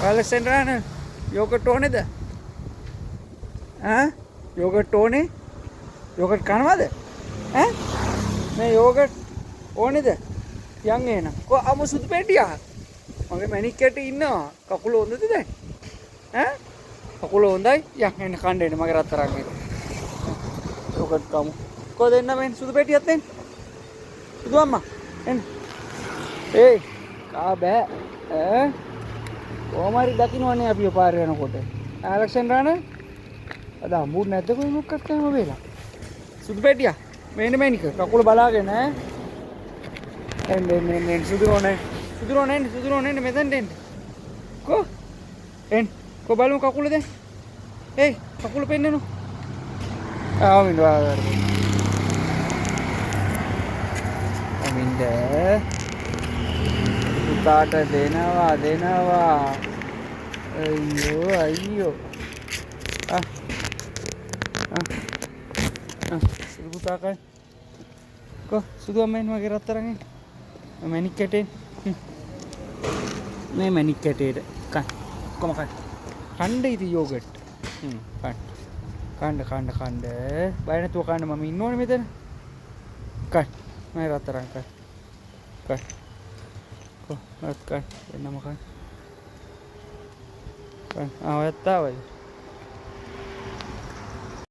Alexandra yoghurt ඕනේද? ඈ yoghurt ඕනේ? යෝගට් කනවද? ඈ මේ යෝගට් ඕනේද? යන් එන. කො අමු සුදු පෙට්ටියා. මගේ මැනික් කැටි ඉන්නවා. කකුල හොඳද දැන්? ඈ කකුල හොඳයි. යන් එන්න කන්න එන්න මගේ රත්තරන් එක. යෝගට් කමු. කො දෙන්න මෙන් සුදු පෙට්ටියක් දෙන්න. සුදු අම්මා එන්න. ඒයි කා බෑ. ඈ කොහමරි දකින්නවනේ අපි පාර යනකොට. ඇලෙක්සැන්ඩ්‍රානේ අද හම්බුනේ නැද්ද කොයි මොකක්ද කරන වෙලා? සුදු පෙට්ටියා. මේන්න මේනික කකුල බලාගෙන ඈ. එන්න සුදුරෝනේ. සුදුරෝනේ මෙතෙන්ට එන්න. කො? එන්න. කො බලමු කකුල දැන්. ඒයි කකුල පෙන්නනු. ආමින් වාගාර. ආමින්ද. පුතාට දෙනවා. අයියෝ. සුදු පුතා කයි. කො සුදු අම්මෙන් මගේ රත්තරන් එක. මැනික් කැටේ. මේ මැනික් කැටේට කන්න. කොම කන්න. කන්න ඉතින් යෝගට්. කන්න. බය නැතුව කන්න මම ඉන්නවනේ මෙතන. කන්න. මගේ රත්තරන් කන්න. කො රත් කන්න. එන්නම කන්න. ඔයත් ආවද?